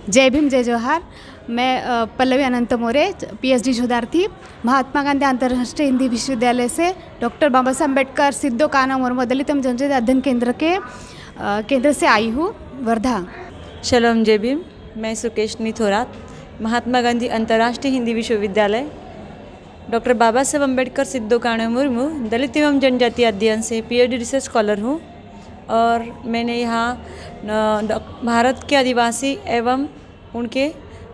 जय भीम जय जोहार। मैं पल्लवी अनंत मोरे, पीएचडी शोधार्थी, महात्मा गांधी अंतर्राष्ट्रीय हिंदी विश्वविद्यालय से डॉक्टर बाबा साहब अम्बेडकर सिद्धो कान्हा मुर्मू दलित एवं जनजाति अध्ययन केंद्र के केंद्र से आई हूँ, वर्धा। शलोम जय भीम। मैं सुकेशनी थोरात, महात्मा गांधी अंतर्राष्ट्रीय हिंदी विश्वविद्यालय, डॉक्टर बाबा साहब अम्बेडकर सिद्धो कान्हा मुर्मू दलित एवं जनजाति अध्ययन से पीएचडी रिसर्च स्कॉलर हूँ। और मैंने यहाँ भारत के आदिवासी एवं उनके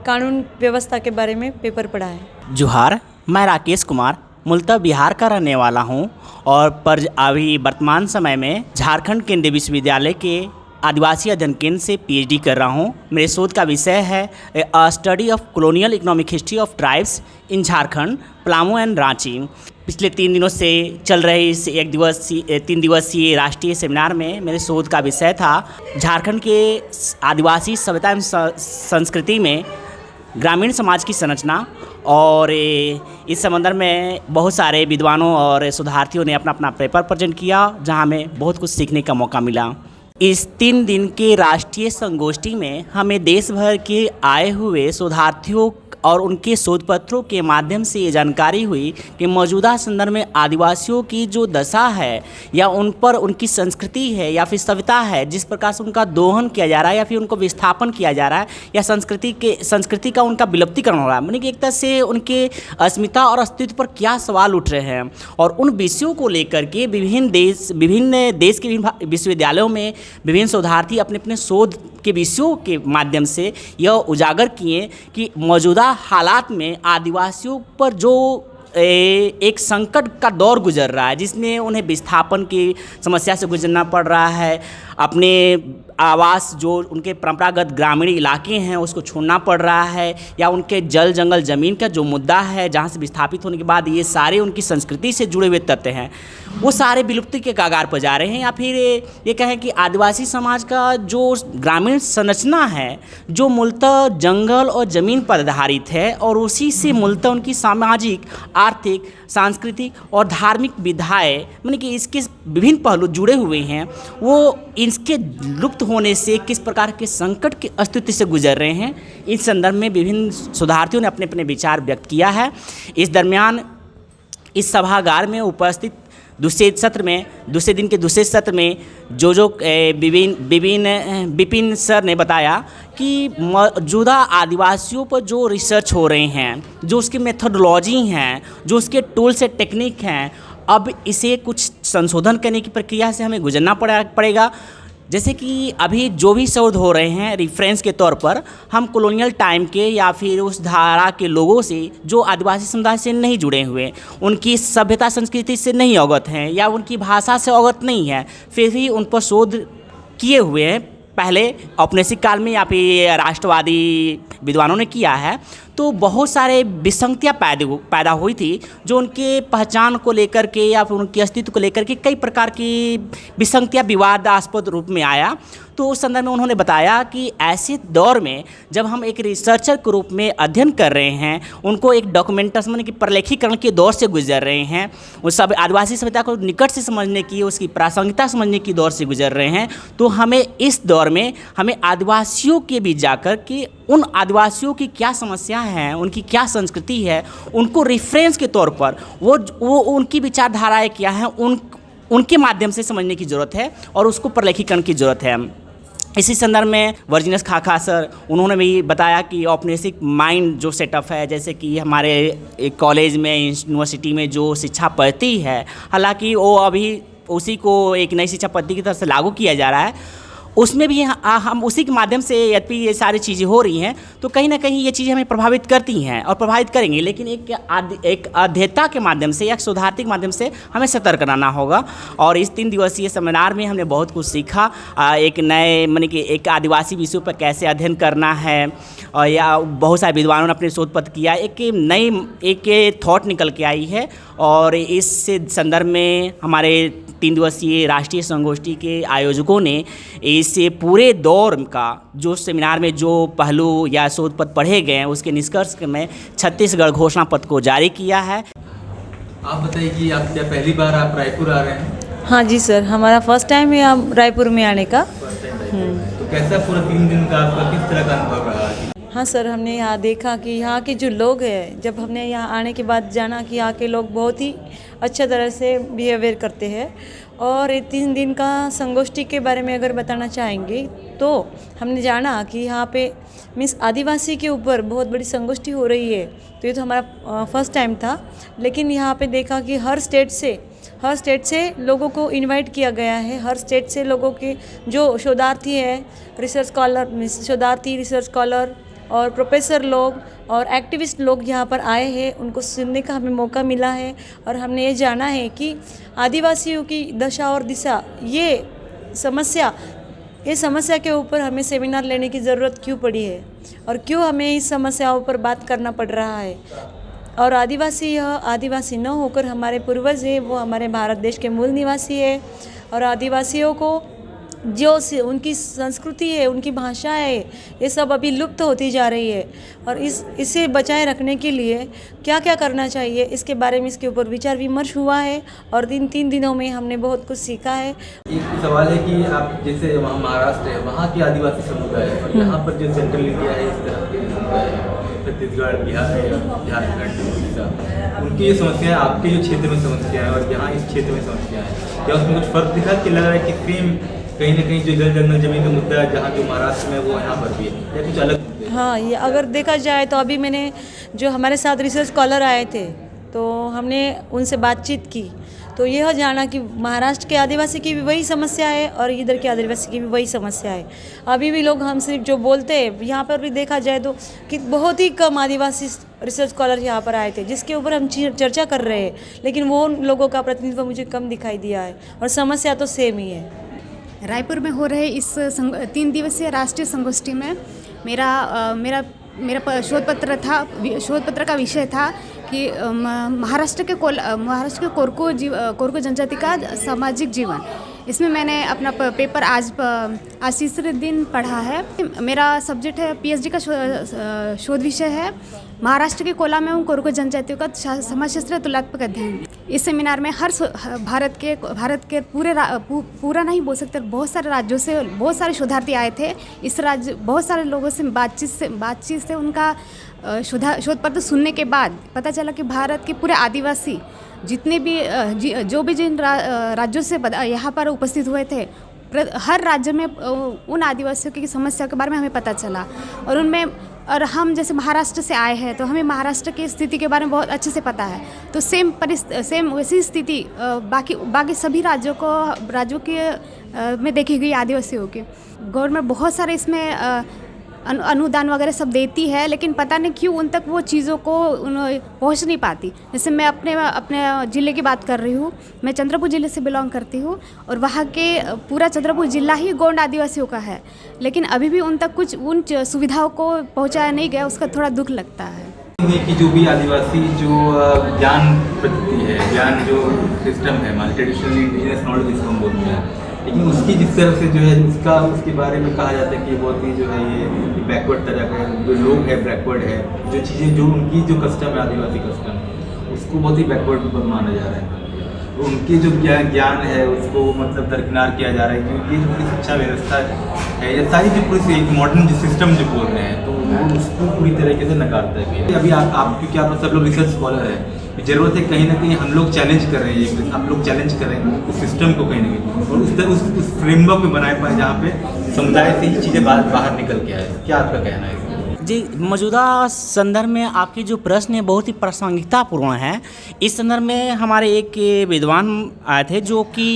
कानून व्यवस्था के बारे में पेपर पढ़ा है। जोहार, मैं राकेश कुमार मूलतः बिहार का रहने वाला हूँ और अभी वर्तमान समय में झारखंड केंद्रीय विश्वविद्यालय के आदिवासी अध्ययन केंद्र से पीएचडी कर रहा हूँ। मेरे शोध का विषय है study of colonial economic history of tribes in Jharkhand, Palamu and Ranchi. पिछले 3 दिनों से चल रहे इस 3 दिवसीय राष्ट्रीय सेमिनार में मेरे शोध का विषय था झारखंड के आदिवासी सभ्यता एवं संस्कृति में ग्रामीण समाज की संरचना। और इस संबंध में बहुत सारे विद्वानों और शोधार्थियों ने अपना अपना पेपर प्रेजेंट किया, जहां हमें बहुत कुछ सीखने का मौका मिला। इस 3 दिन के राष्ट्रीय संगोष्ठी में हमें देश भर के आए हुए शोधार्थियों और उनके शोध पत्रों के माध्यम से ये जानकारी हुई कि मौजूदा संदर्भ में आदिवासियों की जो दशा है या उन पर उनकी संस्कृति है या फिर सभ्यता है, जिस प्रकार से उनका दोहन किया जा रहा है या फिर उनको विस्थापन किया जा रहा है या संस्कृति का उनका विलुप्तीकरण हो रहा है, यानी कि एक तरह से उनके अस्मिता और अस्तित्व पर क्या सवाल उठ रहे हैं। और उन विषयों को लेकर के विभिन्न देश के विभिन्न विश्वविद्यालयों में विभिन्न शोधार्थी अपने अपने शोध के विषयों के माध्यम से यह उजागर किए कि मौजूदा हालात में आदिवासियों पर जो एक संकट का दौर गुजर रहा है, जिसमें उन्हें विस्थापन की समस्या से गुजरना पड़ रहा है, अपने आवास जो उनके परंपरागत ग्रामीण इलाके हैं उसको छोड़ना पड़ रहा है, या उनके जल जंगल ज़मीन का जो मुद्दा है जहाँ से विस्थापित होने के बाद ये सारे उनकी संस्कृति से जुड़े हुए तथ्य हैं वो सारे विलुप्ति के कगार पर जा रहे हैं। या फिर ये कहें कि आदिवासी समाज का जो ग्रामीण संरचना है जो मूलतः जंगल और ज़मीन पर आधारित है और उसी से मूलतः उनकी सामाजिक, आर्थिक, सांस्कृतिक और धार्मिक विधाएँ यानी कि इसके विभिन्न पहलू जुड़े हुए हैं, वो इसके लुप्त होने से किस प्रकार के संकट के अस्तित्व से गुजर रहे हैं, इस संदर्भ में विभिन्न शोधार्थियों ने अपने अपने विचार व्यक्त किया है। इस दरमियान इस सभागार में उपस्थित दूसरे दिन के दूसरे सत्र में जो विपिन सर ने बताया कि मौजूदा आदिवासियों पर जो रिसर्च हो रहे हैं, जो उसकी मेथोडोलॉजी हैं, जो उसके टूल्स से टेक्निक हैं, अब इसे कुछ संशोधन करने की प्रक्रिया से हमें गुजरना पड़ेगा। जैसे कि अभी जो भी शोध हो रहे हैं रेफरेंस के तौर पर हम कॉलोनियल टाइम के या फिर उस धारा के लोगों से जो आदिवासी समुदाय से नहीं जुड़े हुए, उनकी सभ्यता संस्कृति से नहीं अवगत हैं या उनकी भाषा से अवगत नहीं है, फिर भी उन पर शोध किए हुए हैं, पहले औपनिवेशिक काल में या फिर राष्ट्रवादी विद्वानों ने किया है, तो बहुत सारे विसंगतियाँ पैदा हुई थी जो उनके पहचान को लेकर के या फिर उनके अस्तित्व को लेकर के कई प्रकार की विसंगतियाँ विवादास्पद रूप में आया। तो उस संदर्भ में उन्होंने बताया कि ऐसे दौर में जब हम एक रिसर्चर के रूप में अध्ययन कर रहे हैं, उनको एक डॉक्यूमेंटेशन यानी कि प्रलेखीकरण के दौर से गुजर रहे हैं, उस सब आदिवासी सभ्यता को निकट से समझने की, उसकी प्रासंगिकता समझने की दौर से गुजर रहे हैं, तो हमें इस दौर में हमें आदिवासियों के बीच जाकर के उन आदिवासियों की क्या समस्या हैं, उनकी क्या संस्कृति है, उनको रेफरेंस के तौर पर वो उनकी विचारधाराएँ क्या हैं, उनके माध्यम से समझने की ज़रूरत है और उसको प्रलेखीकरण की ज़रूरत है। इसी संदर्भ में वर्जिनियस खाखा सर उन्होंने भी बताया कि औपनिवेशिक माइंड जो सेटअप है, जैसे कि हमारे कॉलेज में, यूनिवर्सिटी में जो शिक्षा पद्धति है, हालांकि वो अभी उसी को एक नई शिक्षा पद्धति की तरफ से लागू किया जा रहा है, उसमें भी हम उसी के माध्यम से यदि ये सारी चीज़ें हो रही हैं तो कहीं ना कहीं ये चीज़ें हमें प्रभावित करती हैं और प्रभावित करेंगी, लेकिन एक अध्येता के माध्यम से या शोधार्थी के माध्यम से हमें सतर्क रहना होगा। और इस 3 दिवसीय सेमिनार में हमने बहुत कुछ सीखा, एक नए माने कि एक आदिवासी विषयों पर कैसे अध्ययन करना है, और या बहुत सारे विद्वानों ने अपने शोध पत्र किया, एक थॉट निकल के आई है। और इस संदर्भ में हमारे 3 दिवसीय राष्ट्रीय संगोष्ठी के आयोजकों ने इस पूरे दौर का जो सेमिनार में जो पहलू या शोध पत्र पढ़े गए हैं उसके निष्कर्ष में छत्तीसगढ़ घोषणा पत्र को जारी किया है। आप बताइए कि आप क्या पहली बार आप रायपुर आ रहे हैं? हाँ जी सर, हमारा फर्स्ट टाइम है रायपुर में आने का। तो कैसा पूरा 3 दिन का आपका किस तरह का अनुभव रहा? हाँ सर, हमने यहाँ देखा कि यहाँ के जो लोग हैं, जब हमने यहाँ आने के बाद जाना कि यहाँ के लोग बहुत ही अच्छा तरह से बिहेवियर करते हैं। और ये 3 दिन का संगोष्ठी के बारे में अगर बताना चाहेंगे तो हमने जाना कि यहाँ पे मीन्स आदिवासी के ऊपर बहुत बड़ी संगोष्ठी हो रही है। तो ये तो हमारा फर्स्ट टाइम था, लेकिन यहाँ पे देखा कि हर स्टेट से लोगों को इनवाइट किया गया है। हर स्टेट से लोगों के जो शोधार्थी है, रिसर्च स्कॉलर और प्रोफेसर लोग और एक्टिविस्ट लोग यहाँ पर आए हैं। उनको सुनने का हमें मौका मिला है और हमने ये जाना है कि आदिवासियों की दशा और दिशा, ये समस्या के ऊपर हमें सेमिनार लेने की ज़रूरत क्यों पड़ी है और क्यों हमें इस समस्याओं पर बात करना पड़ रहा है। और आदिवासी न होकर हमारे पूर्वज है, वो हमारे भारत देश के मूल निवासी है। और आदिवासियों को जो उनकी संस्कृति है, उनकी भाषा है, ये सब अभी लुप्त होती जा रही है। और इसे बचाए रखने के लिए क्या क्या करना चाहिए, इसके बारे में इसके ऊपर विचार विमर्श हुआ है। और 3 दिनों में हमने बहुत कुछ सीखा है। एक सवाल है कि आप जैसे वहाँ महाराष्ट्र है, वहाँ के आदिवासी समुदाय है और यहाँ पर जो सेंट्रल इंडिया है, इस तरह के समुदाय है, छत्तीसगढ़, बिहार, झारखंड, उड़ीसा, उनकी ये समस्याएं आपके जो क्षेत्र में समस्या है और यहाँ इस क्षेत्र में समस्या है, क्या उसमें कुछ फर्क दिखा कि लग रहा है कि सेम कहीं ना कहीं जो जल जंगल जमीन का मुद्दा है जहाँ जो महाराष्ट्र में, वो यहाँ पर भी है, या कुछ अलग मुद्दे हैं? हाँ, ये अगर देखा जाए तो अभी मैंने जो हमारे साथ रिसर्च स्कॉलर आए थे, तो हमने उनसे बातचीत की, तो यह जाना कि महाराष्ट्र के आदिवासी की भी वही समस्या है और इधर के आदिवासी की भी वही समस्या है। अभी भी लोग हमसे जो बोलते हैं, यहाँ पर भी देखा जाए तो कि बहुत ही कम आदिवासी रिसर्च स्कॉलर यहाँ पर आए थे जिसके ऊपर हम चर्चा कर रहे हैं, लेकिन वो लोगों का प्रतिनिधित्व मुझे कम दिखाई दिया है और समस्या तो सेम ही है। रायपुर में हो रहे इस 3 दिवसीय राष्ट्रीय संगोष्ठी में मेरा शोध पत्र का विषय था कि महाराष्ट्र के कोरकू जनजाति का सामाजिक जीवन। इसमें मैंने अपना पेपर आज तीसरे दिन पढ़ा है। मेरा सब्जेक्ट है, पीएचडी का शोध विषय है महाराष्ट्र के कोलाम एवं कोरकू जनजातियों का समाजशास्त्र तुलनात्मक अध्ययन। इस सेमिनार में भारत के पूरा नहीं बोल सकते, बहुत सारे राज्यों से बहुत सारे शोधार्थी आए थे। बहुत सारे लोगों से बातचीत से उनका शोध पत्र सुनने के बाद पता चला कि भारत के पूरे आदिवासी जितने भी जिन राज्यों से यहाँ पर उपस्थित हुए थे, हर राज्य में उन आदिवासियों की समस्या के बारे में हमें पता चला। और हम जैसे महाराष्ट्र से आए हैं तो हमें महाराष्ट्र की स्थिति के बारे में बहुत अच्छे से पता है। तो सेम वैसी स्थिति बाकी सभी राज्यों के में देखी गई आदिवासियों की। गवर्नमेंट बहुत सारे इसमें अनुदान वगैरह सब देती है, लेकिन पता नहीं क्यों उन तक वो चीज़ों को पहुंच नहीं पाती। जैसे मैं अपने ज़िले की बात कर रही हूँ, मैं चंद्रपुर ज़िले से बिलोंग करती हूँ और वहाँ के पूरा चंद्रपुर ज़िला ही गोंड आदिवासियों का है, लेकिन अभी भी उन तक कुछ उन सुविधाओं को पहुँचाया नहीं गया, उसका थोड़ा दुख लगता है। कि जो भी आदिवासी जो ज्ञान पद्धति है, ज्ञान जो सिस्टम है, हमारे ट्रेडिशनल इंडिजिनस नॉलेज जिसको हम बोलते हैं, लेकिन उसकी जिस तरह से जो है उसके बारे में कहा जाता है कि बहुत ही जो है ये बैकवर्ड तरह का जो लोग है, बैकवर्ड है, जो चीज़ें जो उनकी जो कस्टम है, आदिवासी कस्टम, उसको बहुत ही बैकवर्ड माना जा रहा है। तो उनके जो ज्ञान है उसको मतलब दरकिनार किया जा रहा है, क्योंकि जो पूरी शिक्षा व्यवस्था है या सारी जो पूरी मॉडर्न जो सिस्टम जो बोल रहे हैं, तो वो उसको पूरी तरीके से नकारता है। अभी आप क्योंकि आप सब लोग रिसर्च स्कॉलर है, ज़रूरत है कहीं ना कहीं हम लोग चैलेंज कर रहे हैं, आप लोग चैलेंज कर रहे हैं उस सिस्टम को कहीं ना कहीं, और उस फ्रेमवर्क में बनाए पाए जहाँ पे समुदाय से ही चीज़ें बाहर निकल के आए। क्या आपका कहना है? जी, मौजूदा संदर्भ में आपकी जो प्रश्न है बहुत ही प्रासंगिकतापूर्ण है। इस संदर्भ में हमारे एक विद्वान आए थे जो कि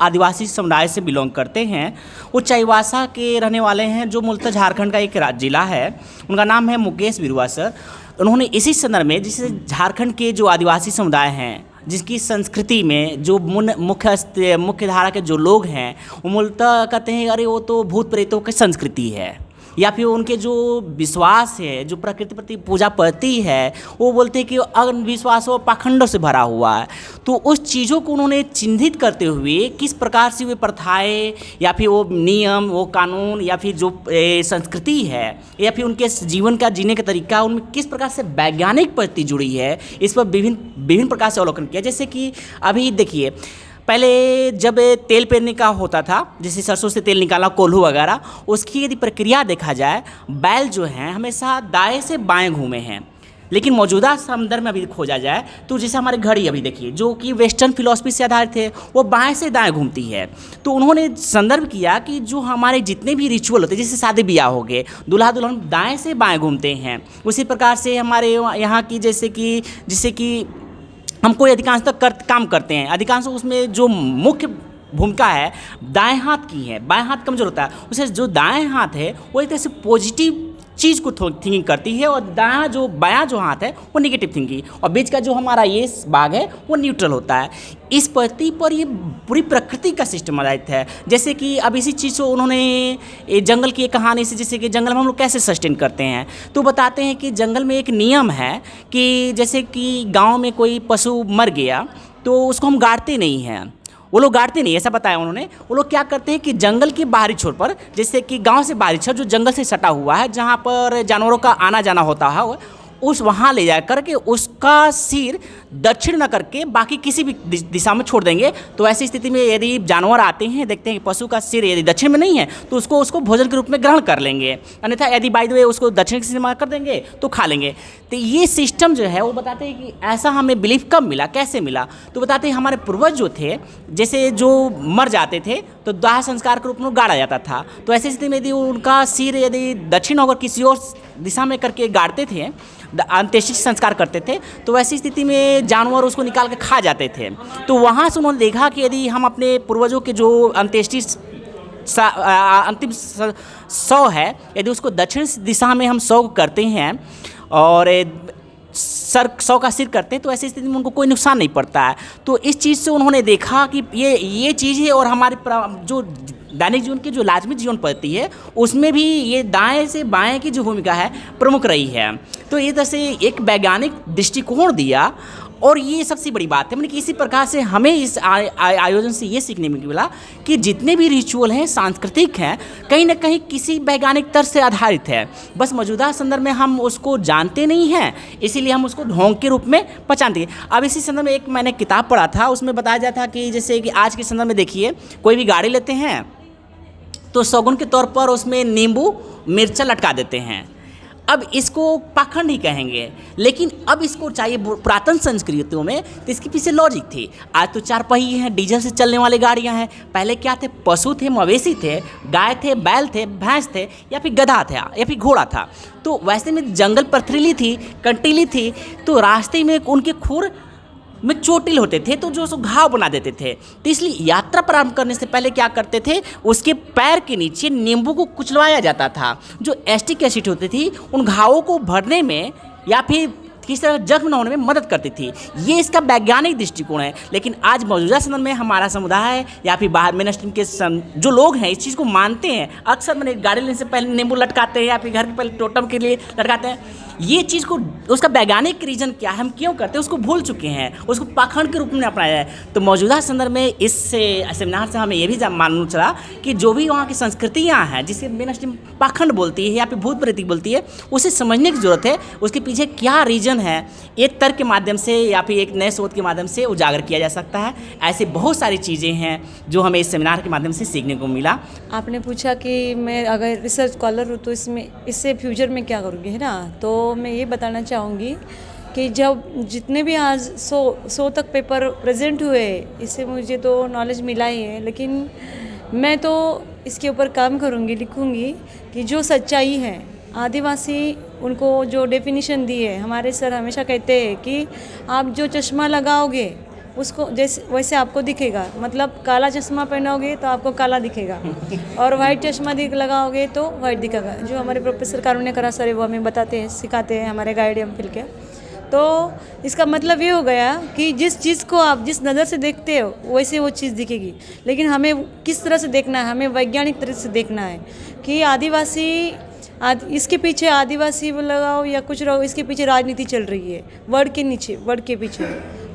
आदिवासी समुदाय से बिलोंग करते हैं। वो चाईबासा के रहने वाले हैं, जो मूलतः झारखंड का एक जिला है। उनका नाम है मुकेश बिरुआ सर। उन्होंने इसी संदर्भ में, जिससे झारखंड के जो आदिवासी समुदाय हैं, जिसकी संस्कृति में जो मुख्य धारा के जो लोग हैं, वो मूलतः कहते हैं अरे वो तो भूत प्रेतों की संस्कृति है, या फिर उनके जो विश्वास है, जो प्रकृति प्रति पूजा पड़ती है, वो बोलते हैं कि अंधविश्वास और पाखंडों से भरा हुआ है। तो उस चीज़ों को उन्होंने चिन्हित करते हुए किस प्रकार से वे प्रथाएं या फिर वो नियम, वो कानून या फिर जो संस्कृति है या फिर उनके जीवन का जीने का तरीका, उनमें किस प्रकार से वैज्ञानिक प्रति जुड़ी है, इस पर विभिन्न प्रकार से अवलोकन किया। जैसे कि अभी देखिए, पहले जब तेल पेरने का होता था, जैसे सरसों से तेल निकाला, कोल्हू वगैरह, उसकी यदि प्रक्रिया देखा जाए, बैल जो हैं हमेशा दाएं से बाएं घूमे हैं। लेकिन मौजूदा संदर्भ में अभी खोजा जाए तो जैसे हमारे घड़ी अभी देखिए, जो कि वेस्टर्न फिलॉसफी से आधारित है, वो बाएं से दाएं घूमती है। तो उन्होंने संदर्भ किया कि जो हमारे जितने भी रिचुअल होते हैं, जैसे शादी ब्याह हो गए, दूल्हा दुल्हन दाएं से बाएं घूमते हैं। उसी प्रकार से हमारे यहाँ की जैसे कि हम कोई अधिकांश काम करते हैं, अधिकांश उसमें जो मुख्य भूमिका है दाएं हाथ की है। बाएं हाथ कमजोर होता है, उसे जो दाएं हाथ है वो एक तरह से पॉजिटिव चीज़ को थिंकिंग करती है, और बायां जो हाथ है वो नेगेटिव थिंकिंग, और बीच का जो हमारा ये भाग है वो न्यूट्रल होता है। इस पद्धति पर ये पूरी प्रकृति का सिस्टम आधारित है। जैसे कि अब इसी चीज़ को उन्होंने जंगल की एक कहानी से, जैसे कि जंगल में हम लोग कैसे सस्टेन करते हैं, तो बताते हैं कि जंगल में एक नियम है कि जैसे कि गाँव में कोई पशु मर गया तो उसको हम गाड़ते नहीं हैं। वो लोग गाड़ते नहीं, ऐसा बताया उन्होंने। वो लोग क्या करते हैं कि जंगल के बाहरी छोर पर, जैसे कि गांव से बाहरी छोर जो जंगल से सटा हुआ है, जहां पर जानवरों का आना जाना होता है, उस वहाँ ले जा करके उसका सिर दक्षिण न करके बाकी किसी भी दिशा में छोड़ देंगे। तो ऐसी स्थिति में यदि जानवर आते हैं, देखते हैं कि पशु का सिर यदि दक्षिण में नहीं है तो उसको भोजन के रूप में ग्रहण कर लेंगे, अन्यथा यदि बाय द वे उसको दक्षिण की सीमा कर देंगे तो खा लेंगे। तो ये सिस्टम जो है वो बताते हैं कि ऐसा हमें बिलीफ कब मिला, कैसे मिला, तो बताते हैं हमारे पूर्वज जो थे, जैसे जो मर जाते थे तो दाह संस्कार के रूप में गाड़ा जाता था। तो ऐसी स्थिति में यदि उनका सिर यदि दक्षिण होकर किसी और दिशा में करके गाड़ते थे, अंत्येष्टि संस्कार करते थे, तो वैसी स्थिति में जानवर उसको निकाल के खा जाते थे। तो वहाँ से उन्होंने देखा कि यदि हम अपने पूर्वजों के जो अंत्येष्टि अंतिम शव है, यदि उसको दक्षिण दिशा में हम शव करते हैं और शव का सिर करते हैं, तो ऐसी स्थिति में उनको कोई नुकसान नहीं पड़ता है। तो इस चीज़ से उन्होंने देखा कि ये चीज़ है, और हमारे जो दैनिक जीवन की जो लाजमी जीवन पद्धति है उसमें भी ये दाएं से बाएं की जो भूमिका है प्रमुख रही है। तो ये तरह से एक वैज्ञानिक दृष्टिकोण दिया, और ये सबसे बड़ी बात है। मैंने कि इसी प्रकार से हमें इस आयोजन से ये सीखने में मिला कि जितने भी रिचुअल हैं सांस्कृतिक हैं, कहीं ना कहीं किसी वैज्ञानिक तर्क से आधारित है, बस मौजूदा संदर्भ में हम उसको जानते नहीं हैं, इसीलिए हम उसको ढोंग के रूप में पहचानते हैं। अब इसी संदर्भ में एक मैंने किताब पढ़ा था, उसमें बताया जाता था कि जैसे कि आज के संदर्भ में देखिए, कोई भी गाड़ी लेते हैं तो शगुन के तौर पर उसमें नींबू मिर्चा लटका देते हैं। अब इसको पाखंड ही कहेंगे, लेकिन अब इसको चाहिए पुरातन संस्कृतियों में, तो इसके पीछे लॉजिक थी। आज तो 4 पहिए हैं, डीजल से चलने वाली गाड़ियां हैं। पहले क्या थे? पशु थे, मवेशी थे, गाय थे, बैल थे, भैंस थे, या फिर गधा था, या फिर घोड़ा था। तो वैसे में जंगल पथरीली थी, कंटीली थी, तो रास्ते में उनके खुर में चोटिल होते थे, तो जो उसको घाव बना देते थे। तो इसलिए यात्रा प्रारंभ करने से पहले क्या करते थे, उसके पैर के नीचे नींबू को कुचलवाया जाता था। जो एस्टिक एसिड होती थी उन घावों को भरने में या फिर किस तरह जख्म न होने में मदद करती थी। ये इसका वैज्ञानिक दृष्टिकोण है। लेकिन आज मौजूदा समय में हमारा समुदाय या फिर बाहर मेन स्ट्रीम के जो लोग हैं इस चीज़ को मानते हैं। अक्सर मैंने गाड़ी लेने से पहले नींबू लटकाते हैं, या फिर घर के पहले टोटम के लिए लटकाते हैं। ये चीज़ को, उसका वैज्ञानिक रीज़न क्या है, हम क्यों करते हैं, उसको भूल चुके हैं, उसको पाखंड के रूप में अपनाया है। तो मौजूदा संदर्भ में इस सेमिनार से हमें ये भी मालूम चला कि जो भी वहाँ की संस्कृतियाँ हैं, जिसे मेन स्ट्रीम पाखंड बोलती है या फिर भूत प्रेत बोलती है, उसे समझने की ज़रूरत है। उसके पीछे क्या रीज़न है, एक तर्क के माध्यम से या फिर एक नए शोध के माध्यम से उजागर किया जा सकता है। ऐसे बहुत सारी चीज़ें हैं जो हमें इस सेमिनार के माध्यम से सीखने को मिला। आपने पूछा कि मैं अगर रिसर्च स्कॉलर हूँ तो इससे फ्यूचर में क्या करूँगी, है ना। तो मैं ये बताना चाहूँगी कि जब जितने भी आज 100 तक पेपर प्रेजेंट हुए, इससे मुझे तो नॉलेज मिला ही है। लेकिन मैं तो इसके ऊपर काम करूँगी, लिखूँगी कि जो सच्चाई है, आदिवासी उनको जो डेफिनेशन दी है, हमारे सर हमेशा कहते हैं कि आप जो चश्मा लगाओगे उसको जैसे वैसे आपको दिखेगा। मतलब काला चश्मा पहनोगे तो आपको काला दिखेगा, और वाइट चश्मा लगाओगे तो वाइट दिखेगा। जो हमारे प्रोफेसर कारुण्य करा सर है वो हमें बताते हैं, सिखाते हैं, हमारे गाइड हम फिल के। तो इसका मतलब ये हो गया कि जिस चीज़ को आप जिस नज़र से देखते हो वैसे वो चीज़ दिखेगी। लेकिन हमें किस तरह से देखना है, हमें वैज्ञानिक तरह से देखना है कि आदिवासी इसके पीछे आदिवासी लगाओ या कुछ रहो, इसके पीछे राजनीति चल रही है, वर्ड के पीछे।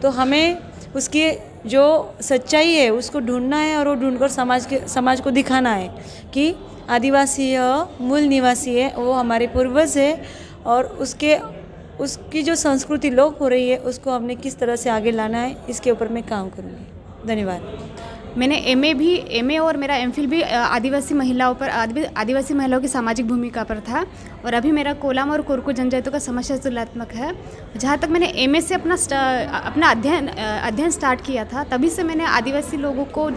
तो हमें उसकी जो सच्चाई है उसको ढूंढना है, और वो ढूंढकर समाज को दिखाना है कि आदिवासी मूल निवासी है, वो हमारे पूर्वज है, और उसकी जो संस्कृति लोप हो रही है उसको हमने किस तरह से आगे लाना है, इसके ऊपर मैं काम करूँगी। धन्यवाद। मैंने एमए और मेरा एमफिल भी आदिवासी महिलाओं पर आदिवासी महिलाओं की सामाजिक भूमिका पर था और अभी मेरा कोलाम और कोरकू जनजातियों का समस्या तुलनात्मक है। जहाँ तक मैंने एमए से अपना अध्ययन स्टार्ट किया था, तभी से मैंने आदिवासी लोगों को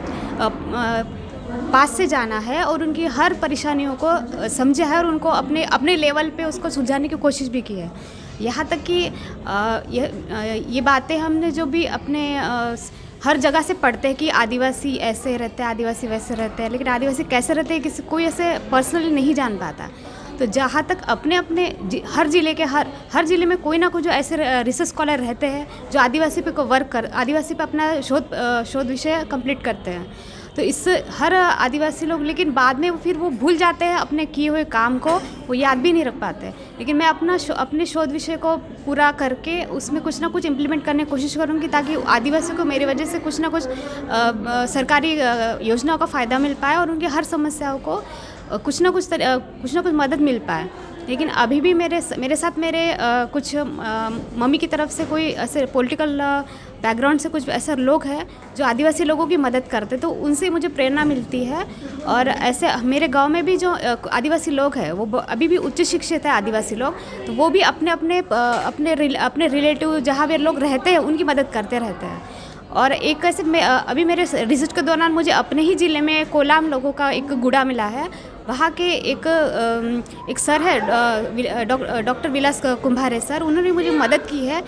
पास से जाना है और उनकी हर परेशानियों को समझा है और उनको अपने लेवल पे उसको सुलझाने की कोशिश भी की है। यहाँ तक कि ये बातें हमने जो भी अपने हर जगह से पढ़ते हैं कि आदिवासी ऐसे रहते हैं, आदिवासी वैसे रहते हैं, लेकिन आदिवासी कैसे रहते हैं किसी कोई ऐसे पर्सनली नहीं जान पाता। तो जहाँ तक अपने हर ज़िले में कोई ना कोई जो ऐसे रिसर्च स्कॉलर रहते हैं जो आदिवासी पे आदिवासी पे अपना शोध विषय कंप्लीट करते हैं। तो इससे हर आदिवासी लोग, लेकिन बाद में फिर वो भूल जाते हैं अपने किए हुए काम को, वो याद भी नहीं रख पाते। लेकिन मैं अपने शोध विषय को पूरा करके उसमें कुछ ना कुछ इम्प्लीमेंट करने की कोशिश करूँगी ताकि आदिवासियों को मेरी वजह से कुछ ना कुछ सरकारी योजनाओं का फ़ायदा मिल पाए और उनकी हर समस्याओं को कुछ ना कुछ मदद मिल पाए। लेकिन अभी भी मेरे साथ कुछ मम्मी की तरफ से कोई ऐसे पॉलिटिकल बैकग्राउंड से कुछ ऐसे लोग हैं जो आदिवासी लोगों की मदद करते, तो उनसे मुझे प्रेरणा मिलती है। और ऐसे मेरे गांव में भी जो आदिवासी लोग हैं वो अभी भी उच्च शिक्षित है आदिवासी लोग, तो वो भी अपने रिलेटिव जहाँ वे लोग रहते हैं उनकी मदद करते रहते हैं। और एक ऐसे अभी मेरे रिसर्च के दौरान मुझे अपने ही ज़िले में कोलाम लोगों का एक गुड़ा मिला है। वहाँ के एक सर है डॉक्टर विलास कुंभारे सर, उन्होंने मुझे मदद की है,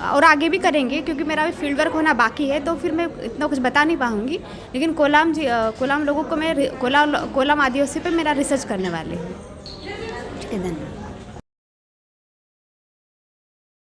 और आगे भी करेंगे क्योंकि मेरा अभी फील्ड वर्क होना बाकी है, तो फिर मैं इतना कुछ बता नहीं पाऊँगी। लेकिन कोलाम लोगों को मैं कोलाम आदिवासी पे मेरा रिसर्च करने वाली हूँ। ठीक है, धन्यवाद।